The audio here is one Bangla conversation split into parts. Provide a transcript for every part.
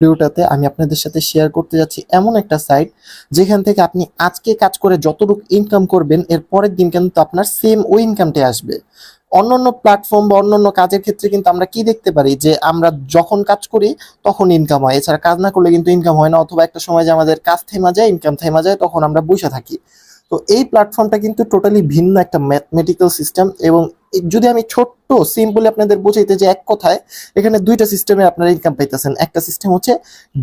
ভিডিওটাতে আমি আপনাদের সাথে শেয়ার করতে যাচ্ছি এমন একটা সাইট যেখান থেকে আপনি আজকে কাজ করে যতটুকু ইনকাম করবেন এর পরের দিন কিন্তু আপনার সেম ওই ইনকামটাই আসবে। অন্যান্য প্ল্যাটফর্ম বা অন্যান্য কাজের ক্ষেত্রে কিন্তু আমরা কি দেখতে পারি যে আমরা যখন কাজ করি তখন ইনকাম হয়, এছাড়া কাজ না করলে কিন্তু ইনকাম হয় না, অথবা একটা সময় যে আমাদের কাজ থেমা যায়, ইনকাম থেমা যায়, তখন আমরা বসে থাকি। তো এই প্ল্যাটফর্মটা কিন্তু টোটালি ভিন্ন একটা ম্যাথমেটিক্যাল সিস্টেম। এবং যদি আমি ছোট্ট সিম্পলি আপনাদের বোঝাইতে যে এক কথায় এখানে দুইটা সিস্টেমে আপনারা ইনকাম পাইতেছেন। একটা সিস্টেম হচ্ছে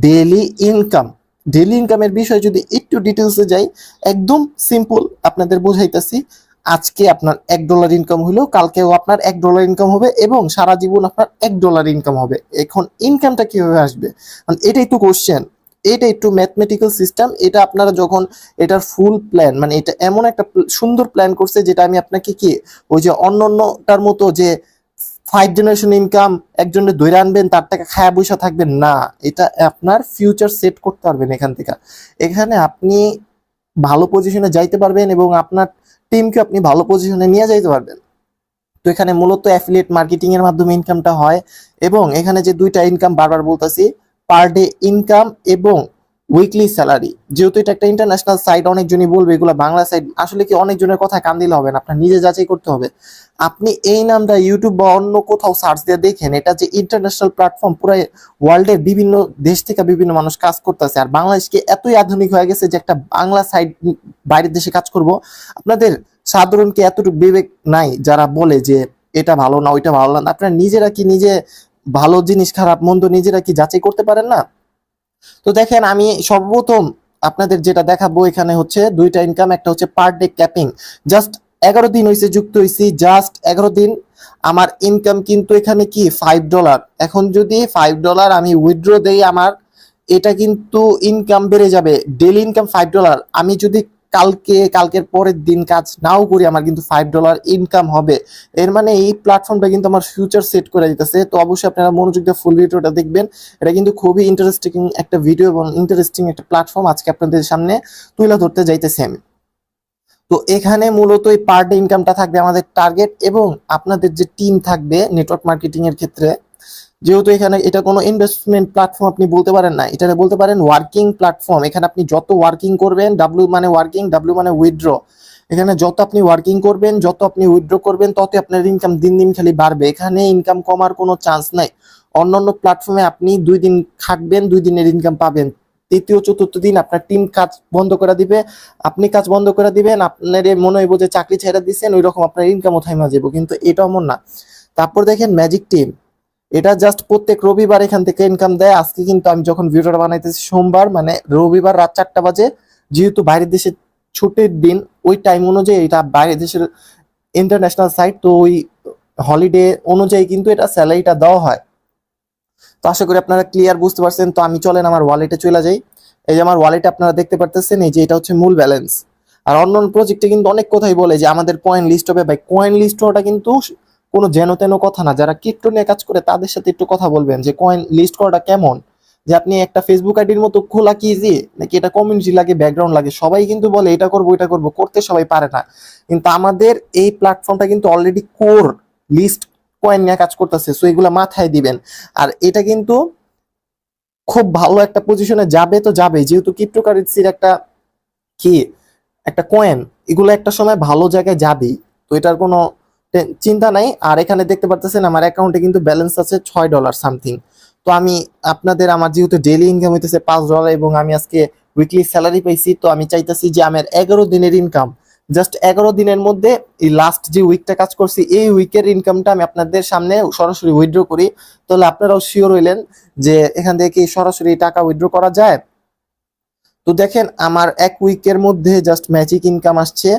ডেইলি ইনকাম। ডেইলি ইনকামের বিষয়ে যদি একটু ডিটেলসে যাই, একদম সিম্পল আপনাদের বোঝাইতেছি। আজকে আপনার $1 ইনকাম হলো, কালকেও আপনার $1 ইনকাম হবে এবং সারা জীবন আপনার $1 ইনকাম হবে। এখন ইনকামটা কিভাবে আসবে, কারণ এটাই তো কোশ্চেন। এটা একটু ম্যাথমেটিক্যাল সিস্টেম। এটা আপনারা যখন এটার ফুল প্ল্যান, মানে এটা এমন একটা সুন্দর প্ল্যান করছে যেটা আমি আপনাকে কি ওই যে অন্যান্যটার মতো যে 5 জেনারেশন ইনকাম একজনের ধরে আনবেন তার টাকা খায়া বৈশা থাকবেন না, এটা আপনার ফিউচার সেট করতে পারবেন এখান থেকে। এখানে আপনি ভালো পজিশনে যাইতে পারবেন এবং আপনার টিমকে আপনি ভালো পজিশনে নিয়ে যাইতে পারবেন। তো এখানে মূলত অ্যাফিলিয়েট মার্কেটিং এর মাধ্যমে ইনকামটা হয়। এবং এখানে যে দুইটা ইনকাম বারবার বলতেছি, পার ডে ইনকাম এবং উইকলি স্যালারি। যেহেতু এটা একটা ইন্টারন্যাশনাল সাইট, অনেকজনই বলবে এগুলো বাংলা সাইট, আসলে কি অনেকজনের কথা কান দিলে হবে না, আপনার নিজে যাচাই করতে হবে। আপনি এই নামটা ইউটিউব বা অন্য কোথাও সার্চ দিয়ে দেখেন, এটা যে ইন্টারন্যাশনাল প্ল্যাটফর্ম, পুরো ওয়ার্ল্ডের বিভিন্ন দেশ থেকে বিভিন্ন মানুষ কাজ করতেছে। আর বাংলাদেশকে এতই আধুনিক হয়ে গেছে যে একটা বাংলা সাইট বাইরের দেশে কাজ করব। আপনাদের সাধারণ কি এতটুকু বিবেক নাই যারা বলে যে এটা ভালো না ওইটা ভালো না? আপনারা নিজেরা কি নিজে ভালো জিনিস খারাপ মন্দ নিজেরা কি যাচাই করতে পারেন না? তো দেখেন, আমি সর্বপ্রথম আপনাদের যেটা দেখাবো এখানে হচ্ছে দুইটা ইনকাম। একটা হচ্ছে পার ডে ক্যাপিং। জাস্ট 11 দিন হয়েছে যুক্ত হয়েছি, জাস্ট 11 দিন। আমার ইনকাম কিন্তু এখানে কি $5। এখন যদি $5 আমি উইথড্র দেই, আমার এটা কিন্তু ইনকাম বেড়ে যাবে। Daily income $5। আমি যদি কালকের পরের দিন কাজ নাও করি, আমার কিন্তু $5 ইনকাম হবে। এর মানে এই প্ল্যাটফর্মটা কিন্তু আমার ফিউচার সেট করে দিতেছে। তো অবশ্যই আপনারা মনোযোগ দিয়ে ফুল ভিডিওটা দেখবেন। এটা কিন্তু খুবই ইন্টারেস্টিং একটা ভিডিও এবং ইন্টারেস্টিং একটা প্ল্যাটফর্ম আজকে আপনাদের সামনে তুলে ধরতে যাইতেছি আমি। তো এখানে মূলত এই পার ডে ইনকামটা থাকবে আমাদের টার্গেট, এবং আপনাদের যে টিম থাকবে নেটওয়ার্ক মার্কেটিং এর ক্ষেত্রে, যেহেতু এখানে এটা কোনো ইনভেস্টমেন্ট প্ল্যাটফর্ম আপনি বলতে পারেন না, এটা বলতে পারেন ওয়ার্কিং প্ল্যাটফর্ম। এখানে আপনি যত ওয়ার্কিং করবেন, ডাব্লিউ মানে ওয়ার্কিং, ডাব্লিউ মানে উইথড্র, এখানে যত আপনি ওয়ার্কিং করবেন, যত আপনি উইথড্র করবেন, তত আপনার ইনকাম দিন দিন খালি বাড়বে। এখানে ইনকাম কমার কোনো চান্স নাই। অন্যান্য প্ল্যাটফর্মে আপনি 2 দিন খাটবেন, 2 দিনের ইনকাম পাবেন, তৃতীয় চতুর্থ দিন আপনার টিম কাজ বন্ধ করে দিবে, আপনি কাজ বন্ধ করে দিবেন, আপনার মনে হইব যে চাকরি ছেড়ে দিচ্ছেন, ওই রকম আপনার ইনকামও থাইমা যাবো। কিন্তু এটা এমন না। তারপর দেখেন ম্যাজিক টিম, এটা জাস্ট প্রত্যেক রবিবার এখান থেকে ইনকাম দেয়। আজকে কিন্তু আমি যখন ভিডিওটা বানাইতেছি সোমবার, মানে রবিবার রাত 4টা বাজে, যেহেতু বাইরের দেশে ছুটির দিন, ওই টাইম অনুযায়ী এটা বাইরের দেশের ইন্টারন্যাশনাল সাইট, তো ওই হলিডে অনুযায়ী কিন্তু এটা স্যালারিটা দেওয়া হয়। তো আশা করি আপনারা ক্লিয়ার বুঝতে পারছেন। তো আমি চলেন আমার ওয়ালেটে চলে যাই। এই যে আমার ওয়ালেটে আপনারা দেখতে পারতেছেন, এই যে এটা হচ্ছে মূল ব্যালেন্স। আর অন্যান্য প্রজেক্টে কিন্তু অনেক কথাই বলে যে আমাদের কয়েন লিস্ট হবে। ভাই, কয়েন লিস্ট হওয়াটা কিন্তু কোনো যেন তেন কথা না। যারা ক্রিপ্টো নিয়ে কাজ করে তাদের সাথে একটু কথা বলবেন যে কয়েন লিস্ট করাটা কেমন। যে আপনি একটা ফেসবুক আইডির মতো খোলা কি ইজি, নাকি এটা কমিউনিটি লাগে, ব্যাকগ্রাউন্ড লাগে? সবাই কিন্তু বলে এটা করবো এটা করবো, করতে সবাই পারে না। কিন্তু আমাদের এই প্ল্যাটফর্মটা কিন্তু অলরেডি কোর লিস্ট কয়েন নিয়ে কাজ করতেছে, সো এগুলা মাথায় দিবেন। আর এটা কিন্তু খুব ভালো একটা পজিশনে যাবে, তো যাবে, যেহেতু ক্রিপ্টোকারেন্সির একটা কি একটা কয়েন, এগুলো একটা সময় ভালো জায়গায় যাবেই। তো এটার কোনো চিন্তা নাই। আর এখানে দেখতে পারতেছেন আমার অ্যাকাউন্টে কিন্তু ব্যালেন্স আছে $6 সামথিং। তো আমি আপনাদের, আমার যেহেতু ডেইলি ইনকাম হইতেছে $5 এবং আমি আজকে উইকলি স্যালারি পাইছি, তো আমি চাইতেছি যে আমার 11 দিনের ইনকাম, জাস্ট 11 দিনের মধ্যে এই লাস্ট যে উইকটা কাজ করছি এই উইকের ইনকামটা আমি আপনাদের সামনে সরাসরি উইথড্র করি। তাহলে আপনারাও শিওর হইলেন যে এখান থেকে কি সরাসরি টাকা উইথড্র করা যায়। তো দেখেন, আমার এক উইকের মধ্যে জাস্ট ম্যাজিক ইনকাম আসছে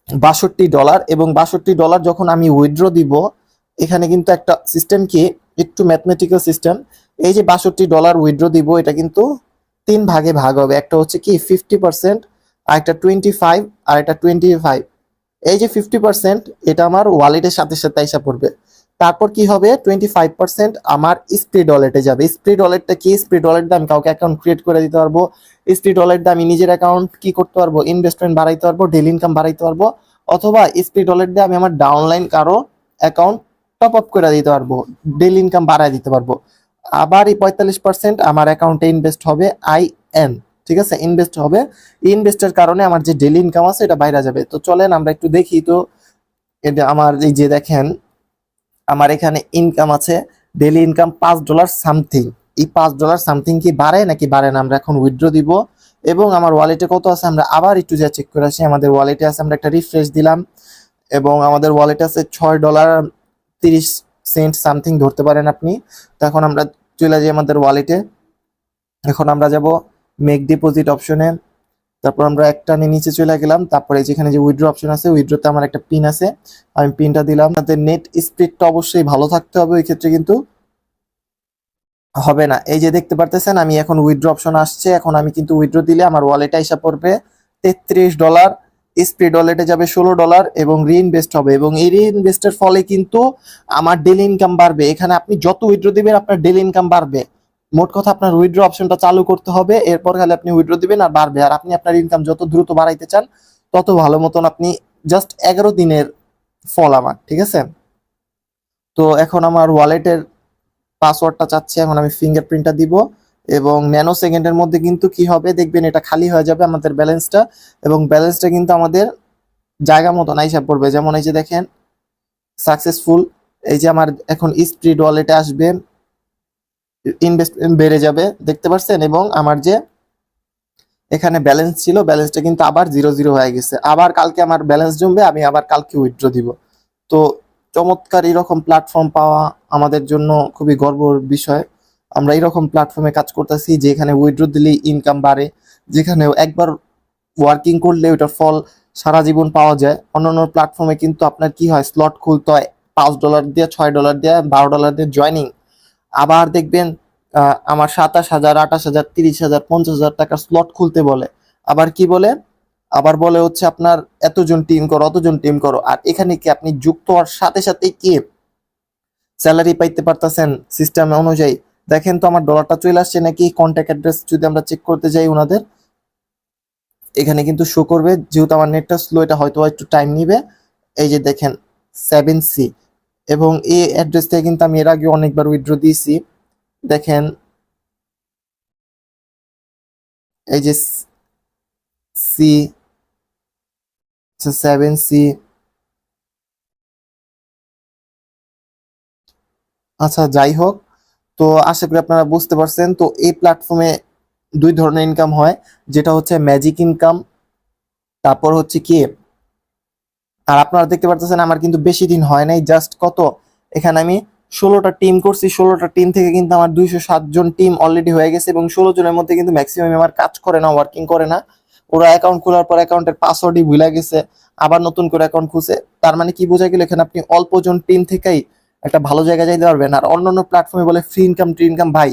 $62। এবং $62 যখন আমি উইথড্র দিব, এখানে কিন্তু একটা সিস্টেম কি, একটু ম্যাথমেটিক্যাল সিস্টেম। এই যে $62 উইথড্র দিব, এটা কিন্তু 3 ভাগে ভাগ হবে। একটা হচ্ছে কি 50%, আর একটা 25, আর একটা 25। এই যে 50% এটা আমার ওয়ালেটের সাথে সাথে আইসা পড়বে। তারপর কি হবে, 25% আমার স্প্রিড ওয়ালেটে যাবে। স্প্রিড ওয়ালেটটা কি, স্প্রিড ওয়ালেট দিয়ে আমি কাউকে অ্যাকাউন্ট ক্রিয়েট করে দিতে পারবো। স্প্রিড ওয়ালেট দিয়ে আমি নিজের অ্যাকাউন্ট কি করতে পারবো, ইনভেস্টমেন্ট বাড়াইতে পারবো, ডেইলি ইনকাম বাড়াইতে পারবো। অথবা স্প্রিড ওয়ালেট দিয়ে আমি আমার ডাউনলাইন কারো অ্যাকাউন্ট টপ আপ করে দিতে পারবো, ডেইলি ইনকাম বাড়াই দিতে পারবো। আবার এই 45% আমার অ্যাকাউন্টে ইনভেস্ট হবে IN, ঠিক আছে, ইনভেস্ট হবে। ইনভেস্টের কারণে আমার যে ডেইলি ইনকাম আছে এটা বাইরে যাবে। তো চলেন আমরা একটু দেখি। তো এটা আমার এই যে দেখেন আমার এখানে ইনকাম আছে, ডেইলি ইনকাম $5 সামথিং। এই $5 সামথিং কি বাড়ে নাকি বাড়ে না, আমরা এখন উইথড্র দিব। এবং আমার ওয়ালেটে কত আছে আমরা আবার একটু যা চেক করে আসি। আমাদের ওয়ালেটে আছে, আমরা একটা রিফ্রেশ দিলাম, এবং আমাদের ওয়ালেটে আছে $6.30 সামথিং ধরতে পারেন আপনি। তো এখন আমরা চলে যাই আমাদের ওয়ালেটে। এখন আমরা যাব মেক ডিপোজিট অপশনে, তারপর আমরা একটা নিচে চলে গেলাম, তারপরে যেখানে যে উইথড্র অপশন আছে, উইথড্রতে আমার একটা পিন আছে, আমি পিনটা দিলাম। তাতে নেট স্পিডটা অবশ্যই ভালো থাকতে হবে, ওই ক্ষেত্রে কিন্তু হবে না। এই যে দেখতে পারতেছেন আমি এখন উইথড্র অপশন আসছে, এখন আমি কিন্তু উইথড্র দিলে আমার ওয়ালেটে এসে পড়বে $33, স্পিড ওয়ালেটে যাবে $16 এবং রিইনভেস্ট হবে। এবং এই রিইনভেস্টের ফলে কিন্তু আমার ডেইলি ইনকাম বাড়বে। এখানে আপনি যত উইথড্র দিবেন আপনার ডেইলি ইনকাম বাড়বে। মোট কথা আপনার উইথড্র অপশনটা চালু করতে হবে, এরপর খালি আপনি উইথড্র দিবেন আর বাড়বে। আর আপনি আপনার ইনকাম যত দ্রুত বাড়াইতে চান তত ভালো মতন আপনি, জাস্ট 11 দিনের ফল আমার, ঠিক আছে। তো এখন আমার ওয়ালেটের পাসওয়ার্ডটা চাচ্ছে, এখন আমি ফিঙ্গারপ্রিন্টটা দিব, এবং ন্যানো সেকেন্ডের মধ্যে কিন্তু কি হবে দেখবেন, এটা খালি হয়ে যাবে আমাদের ব্যালেন্সটা। এবং ব্যালেন্সটা কিন্তু আমাদের জায়গা মতন আইসা পড়বে। যেমন এই যে দেখেন সাকসেসফুল, এই যে আমার এখন স্পিড ওয়ালেটে আসবে, ইনভেস্টমেন্ট বেড়ে যাবে, দেখতে পাচ্ছেন। এবং আমার যে এখানে ব্যালেন্স ছিল, ব্যালেন্সটা কিন্তু আবার 0 হয়ে গেছে। আবার কালকে আমার ব্যালেন্স জমবে, আমি আবার কালকে উইথড্র দিব। তো চমৎকার এরকম প্ল্যাটফর্ম পাওয়া আমাদের জন্য খুবই গর্বের বিষয়। আমরা এরকম প্ল্যাটফর্মে কাজ করতেছি যেখানে উইথড্র দিলেই ইনকাম বাড়ে, যেখানে একবার ওয়ার্কিং করলে ওটার ফল সারা জীবন পাওয়া যায়। অন্যান্য প্ল্যাটফর্মে কিন্তু আপনার কি হয়, স্লট খুলতে হয় $5 দিয়ে, $6 দিয়ে, $12 দিয়ে জয়নিং। আবার দেখবেন আমার 27,000, 28,000, 30,000, 50,000 টাকার স্লট খুলতে বলে। আবার কি বলে, আবার বলে হচ্ছে আপনার এতজন টিম করো, অতজন টিম করো। আর এখানে কি আপনি যুক্ত হওয়ার সাথে সাথে কি স্যালারি পাইতে পারতেছেন সিস্টেম অনুযায়ী। দেখেন তো আমার ডলারটা চলে আসছে নাকি। কন্ট্যাক্ট অ্যাড্রেস যদি আমরা চেক করতে যাই ওনাদের, এখানে কিন্তু শো করবে। যেহেতু আমার নেটটা স্লো, এটা হয়তো একটু টাইম নিবে। এই যে দেখেন 7C, এবং এই অ্যাড্রেস থেকে কিন্তু আমি এর আগে অনেকবার উইথড্র দিয়েছি। দেখেন এই যে সি 7C। আচ্ছা যাই হোক, তো আশা করি আপনারা বুঝতে পারছেন। তো এই প্ল্যাটফর্মে দুই ধরনের ইনকাম হয়, যেটা হচ্ছে ম্যাজিক ইনকাম, তারপর হচ্ছে কি, আর আপনারা দেখতে পারতেছেন আমার কিন্তু বেশি দিন হয় নাই, জাস্ট কত, এখানে আমি 16টা টিম করছি। 16টা টিম থেকে কিন্তু আমার 207 জন টিম অলরেডি হয়ে গেছে, এবং 16 জনের মধ্যে কিন্তু ম্যাক্সিমাম আমার কাজ করে না, ওয়ার্কিং করে না। ওরা অ্যাকাউন্ট খোলার পর অ্যাকাউন্টের পাসওয়ার্ডই ভুলে গেছে, আবার নতুন করে অ্যাকাউন্ট খুঁজে। তার মানে কি বোঝা গেল, এখানে আপনি অল্প জন টিম থেকেই একটা ভালো জায়গায় যাইতে পারবেন। আর অন্যান্য প্ল্যাটফর্মে বলে ফ্রি ইনকাম, ট্রি ইনকাম। ভাই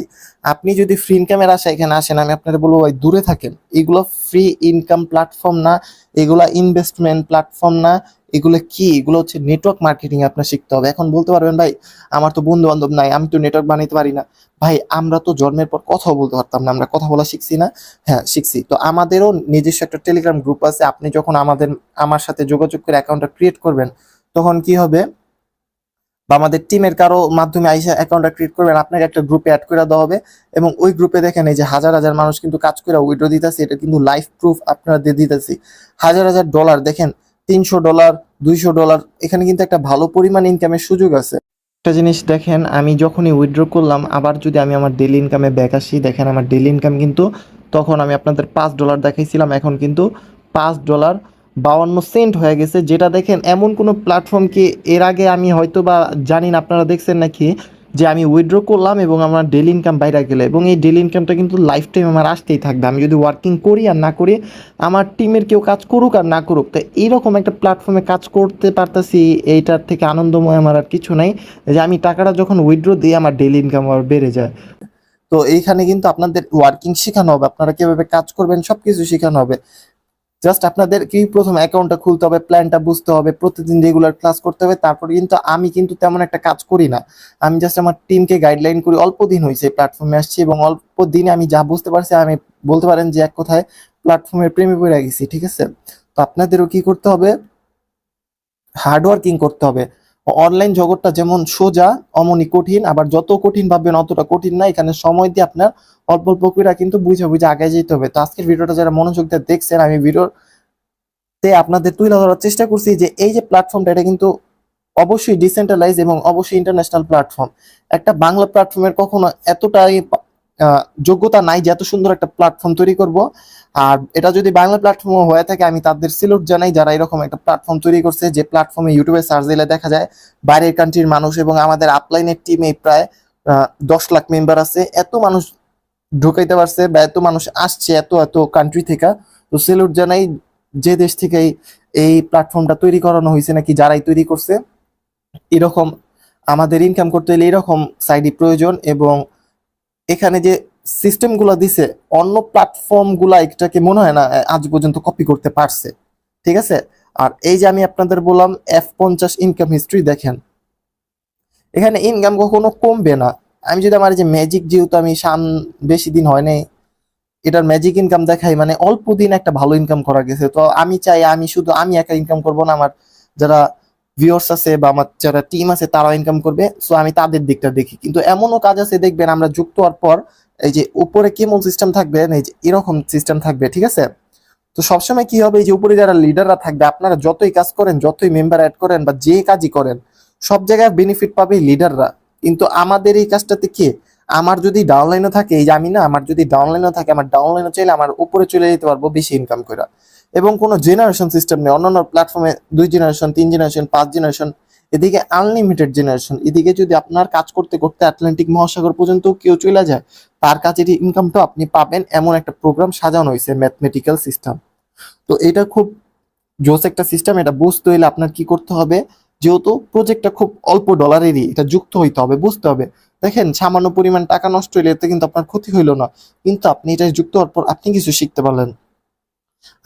আপনি যদি ফ্রি ইনকামের আশা এখানে আসেন, আমি আপনাদের বলবো ভাই দূরে থাকেন। এগুলো ফ্রি ইনকাম প্ল্যাটফর্ম না, এগুলা ইনভেস্টমেন্ট প্ল্যাটফর্ম না, এগুলো কি, এগুলো হচ্ছে নেটওয়ার্ক মার্কেটিং আপনার শিখতে হবে। এখন বলতে পারবেন ভাই আমার তো বন্ধু বান্ধব নাই, আমি তো নেটওয়ার্ক বানাইতে পারি না। ভাই আমরা তো জন্মের পর কথাও বলতে পারতাম না, আমরা কথা বলা শিখছি না? হ্যাঁ শিখছি। তো আমাদেরও নিজস্ব একটা টেলিগ্রাম গ্রুপ আছে। আপনি যখন আমার সাথে যোগাযোগ করে অ্যাকাউন্টটা ক্রিয়েট করবেন, তখন কি হবে, বা আমাদের টিমের কারো মাধ্যমে আইসা অ্যাকাউন্টটা ক্রিয়েট করবেন, আপনাকে একটা গ্রুপে অ্যাড করে দেওয়া হবে। এবং ওই গ্রুপে দেখেন এই যে হাজার হাজার মানুষ কিন্তু কাজ করে উইথড্র দিতেছে, এটা কিন্তু লাইভ প্রুফ আপনারা দিয়ে দিতেছি। হাজার হাজার ডলার দেখেন, $300, $200, এখানে কিন্তু একটা ভালো পরিমাণ ইনকামের সুযোগ আছে। একটা জিনিস দেখেন, আমি যখনই উইথড্র করলাম, আবার যদি আমি আমার ডেইলি ইনকামে ব্যাক আসি, দেখেন আমার ডেইলি ইনকাম কিন্তু তখন আমি আপনাদের $5 দেখাইছিলাম, এখন কিন্তু $5.52 হয়ে গেছে। যেটা দেখেন এমন কোনো প্ল্যাটফর্ম কি এর আগে আমি হয়তো বা জানি না, আপনারা দেখছেন নাকি, যে আমি উইথড্র করলাম এবং আমার ডেইলি ইনকাম বাইরে গেলে, এবং এই ডেইলি ইনকামটা কিন্তু লাইফ টাইম আমার আসতেই থাকবে। আমি যদি ওয়ার্কিং করি আর না করি, আমার টিমের কেউ কাজ করুক আর না করুক, তো এইরকম একটা প্ল্যাটফর্মে কাজ করতে পারতেছি, এইটার থেকে আনন্দময় আমার আর কিছু নাই। যে আমি টাকাটা যখন উইথড্র দিই আমার ডেইলি ইনকাম আবার বেড়ে যায়। তো এইখানে কিন্তু আপনাদের ওয়ার্কিং শেখানো হবে, আপনারা কিভাবে কাজ করবেন সবকিছু শেখানো হবে। জাস্ট আপনাদের কি প্রথম অ্যাকাউন্টটা খুলতে হবে, প্ল্যানটা বুঝতে হবে, প্রতিদিন রেগুলার ক্লাস করতে হবে। তারপরে কিন্তু আমি কিন্তু তেমন একটা কাজ করি না, আমি জাস্ট আমার টিমকে গাইডলাইন করি। অল্প দিন হয়েছে প্ল্যাটফর্মে আসছি, এবং অল্প দিনে আমি যা বুঝতে পারছি, আমি বলতে পারেন যে এক কথায় প্ল্যাটফর্মের প্রেমে পড়ে গেছি, ঠিক আছে। তো আপনাদেরও কি করতে হবে, হার্ড ওয়ার্কিং করতে হবে। অনলাইন জগৎটা যেমন সোজা অমনি কঠিন, আবার যত কঠিন ভাববেন অতটা কঠিন না। এখানে সময় দিয়ে আপনার অল্প অল্প করে কিন্তু বুঝে বুঝে আগে যেতে হবে। তো আজকের ভিডিওটা যারা মনোযোগ দিয়ে দেখছেন, আমি ভিডিওতে আপনাদের তুলে ধরার চেষ্টা করছি যে এই যে প্ল্যাটফর্মটা, এটা কিন্তু অবশ্যই ডিসেন্ট্রালাইজ এবং অবশ্যই ইন্টারন্যাশনাল প্ল্যাটফর্ম। একটা বাংলা প্ল্যাটফর্মের কখনো এতটাই যোগ্যতা নাই যে এত সুন্দর একটা প্ল্যাটফর্ম তৈরি করব। আর এটা যদি বাংলা প্ল্যাটফর্ম হয়ে থাকে, আমি তাদের সিলুট জানাই যারা এরকম একটা প্ল্যাটফর্ম তৈরি করছে, যে প্ল্যাটফর্মে ইউটিউবে সার্চ দিলে দেখা যায় বাইরের কান্ট্রির মানুষ, এবং আমাদের আপলাইনের টিমে প্রায় 10 লাখ মেম্বার আছে। এত মানুষ ঢুকাইতে পারছে বা এত মানুষ আসছে এত এত কান্ট্রি থেকে। তো সেলুট জানাই যে দেশ থেকে এই প্ল্যাটফর্মটা তৈরি করানো হয়েছে, নাকি যারাই তৈরি করছে। এরকম আমাদের ইনকাম করতে হলে এরকম সাইডই প্রয়োজন। এবং এখানে যে সিস্টেম গুলা দিছে, অন্য প্ল্যাটফর্ম গুলা এটাকে মনে হয় না আজ পর্যন্ত কপি করতে পারছে। ঠিক আছে। আর এই যে আমি আপনাদের বললাম F50 ইনকাম হিস্ট্রি, দেখেন এখানে ইনকাম কখনো কমবে না। আমি যদি আমার যে ম্যাজিক, যেহেতু আমি বেশি দিন হয় নাই, এটার ম্যাজিক ইনকাম দেখাই, মানে অল্প দিন একটা ভালো ইনকাম করা গেছে। তো আমি চাই আমি শুধু আমি একা ইনকাম করব না, আমার যারা ভিউয়ার্স আছে বা আমার যারা টিম আছে তারাও ইনকাম করবে। সো আমি তাদের দিকটা দেখি। কিন্তু এমনও কাজ আছে দেখবেন, আমরা যুক্ত হওয়ার পর এই যে উপরে কেমন সিস্টেম থাকবে, এই যে এরকম সিস্টেম থাকবে। ঠিক আছে। তো সবসময় কি হবে, এই যে উপরে যারা লিডাররা থাকবে, আপনারা যতই কাজ করেন, যতই মেম্বার অ্যাড করেন বা যে কাজই করেন, সব জায়গায় বেনিফিট পাবে লিডাররা। কিন্তু আমাদের এই কাজটাতে কি, আমার যদি ডাউনলাইনও থাকে, এই যে আমি না, আমার যদি ডাউনলাইনও থাকে, আমার ডাউনলাইনও চাইলে আমার উপরে চলে যেতে পারবো বেশি ইনকাম করে। এবং কোনো জেনারেশন সিস্টেম নেই। অন্যান্য প্ল্যাটফর্মে 2 জেনারেশন, 3 জেনারেশন, 5 জেনারেশন, এদিকে আনলিমিটেড জেনারেশন। এদিকে যদি আপনার কাজ করতে করতে আটলান্টিক মহাসাগর পর্যন্ত কেউ চলে যায়, তার কাজের ইনকামটা আপনি পাবেন। এমন একটা প্রোগ্রাম সাজানো হয়েছে, ম্যাথমেটিক্যাল সিস্টেম। তো এটা খুব জোস একটা সিস্টেম। এটা বুঝতে হইলে আপনার কি করতে হবে, যেহেতু প্রজেক্টটা খুব অল্প ডলারেরই, এটা যুক্ত হইতে হবে, বুঝতে হবে। দেখেন সামান্য পরিমাণ টাকা নষ্ট হইলে এতে কিন্তু আপনার ক্ষতি হইলো না, কিন্তু আপনি এটা যুক্ত হওয়ার পর আপনি কিছু শিখতে পারলেন।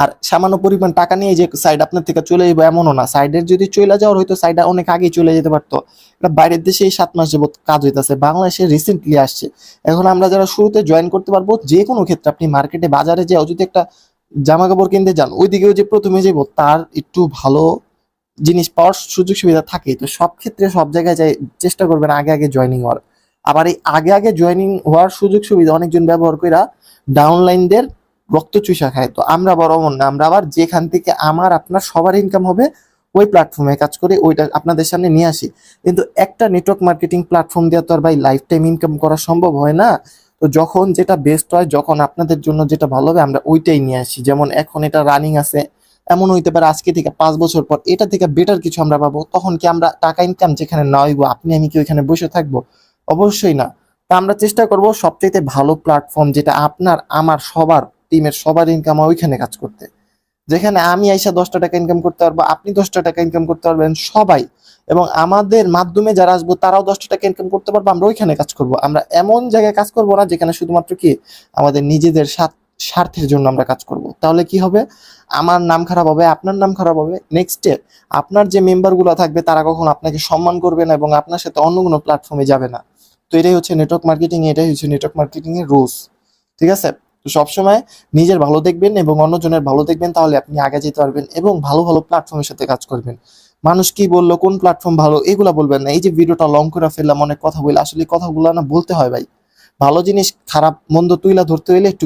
আর সামান্য পরিমাণ টাকা নিয়ে যে সাইড আপনার থেকে চলে যাবো এমনও না। সাইডের যদি চলে যাওয়ার হয়তো সাইড অনেক আগেই চলে যেতে পারতো। এটা বাইরের দেশে এই 7 মাস যাবত কাজ হইতেছে, বাংলাদেশে রিসেন্টলি আসছে। এখন আমরা যারা শুরুতে জয়েন করতে পারবো, যে কোনো ক্ষেত্রে আপনি মার্কেটে বাজারে যে যদি একটা জামা কাপড় কিনতে যান, ওইদিকেও যে প্রথমে যাবো, তার একটু ভালো জিনিস পাওয়ার সুযোগ সুবিধা থাকে। তো সব ক্ষেত্রে সব জায়গায় যাই চেষ্টা করবেন আগে আগে জয়েনিং হওয়ার। আবার এই আগে আগে জয়েনিং হওয়ার সুযোগ সুবিধা অনেকজন ব্যবহার করে ডাউনলাইনদের রক্ত চুষা খায়। তো আমরা বড় মন না, আমরা আবার যেখান থেকে আমার আপনার সবার ইনকাম হবে ওই প্ল্যাটফর্মে কাজ করে ওইটা আপনাদের সামনে নিয়ে আসি। কিন্তু একটা নেটওয়ার্ক মার্কেটিং প্ল্যাটফর্ম দিয়ে তো আর ভাই লাইফ টাইম ইনকাম করা সম্ভব হয় না। তো যখন যেটা বেস্ট হয়, যখন আপনাদের জন্য যেটা ভালো হবে, আমরা ওইটাই নিয়ে আসি। যেমন এখন এটা রানিং আছে, এমন হইতে পারে আজকে থেকে 5 বছর পর এটা থেকে বেটার কিছু আমরা পাবো। তখন কি আমরা টাকা ইনকাম যেখানে না হইবো, আপনি আমি কি ওইখানে বসে থাকবো? অবশ্যই না। তা আমরা চেষ্টা করব সবচেয়ে ভালো প্ল্যাটফর্ম, যেটা আপনার আমার সবার টিমের সবার ইনকাম হয়, ওইখানে কাজ করতে। যেখানে আমি আইসা 10টা টাকা ইনকাম করতে পারবো, আপনি 10টা টাকা ইনকাম করতে পারবেন সবাই, এবং আমাদের মাধ্যমে যারা আসবো তারাও 10টা টাকা ইনকাম করতে পারবো। আমরা ওইখানে কাজ করব। আমরা এমন জায়গায় কাজ করব না যেখানে শুধুমাত্র কি আমাদের নিজেদের স্বার্থের জন্য আমরা কাজ করব। তাহলে কি হবে, আমার নাম খারাপ হবে, আপনার নাম খারাপ হবে। নেক্সট ডে আপনার যে মেম্বার গুলো থাকবে তারা কখন আপনাকে সম্মান করবে না এবং আপনার সাথে অন্য কোনো প্ল্যাটফর্মে যাবে না। তো এটাই হচ্ছে নেটওয়ার্ক মার্কেটিং, এটাই হচ্ছে নেটওয়ার্ক মার্কেটিং এর রুলস। ঠিক আছে। তো সবসময় নিজের ভালো দেখবেন এবং অন্যজনের ভালো দেখবেন, তাহলে আপনি আগে যেতে পারবেন এবং ভালো ভালো প্ল্যাটফর্মের সাথে কাজ করবেন। মানুষ কি বললো, কোন প্ল্যাটফর্ম ভালো, এগুলা বলবেন না। এই যে ভিডিওটা লং করে ফেললাম, অনেক কথা বলে, আসলে কথাগুলো না বলতে হয় ভাই। ভালো জিনিস খারাপ মন্দ তুইলা ধরতে হইলে একটু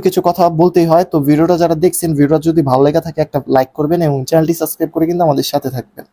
কিছু কথা বলতেই হয়। তো ভিডিওটা যারা দেখছেন, ভিডিওটা যদি ভালো লেগে থাকে একটা লাইক করবেন এবং চ্যানেলটি সাবস্ক্রাইব করে কিন্তু আমাদের সাথে থাকবেন।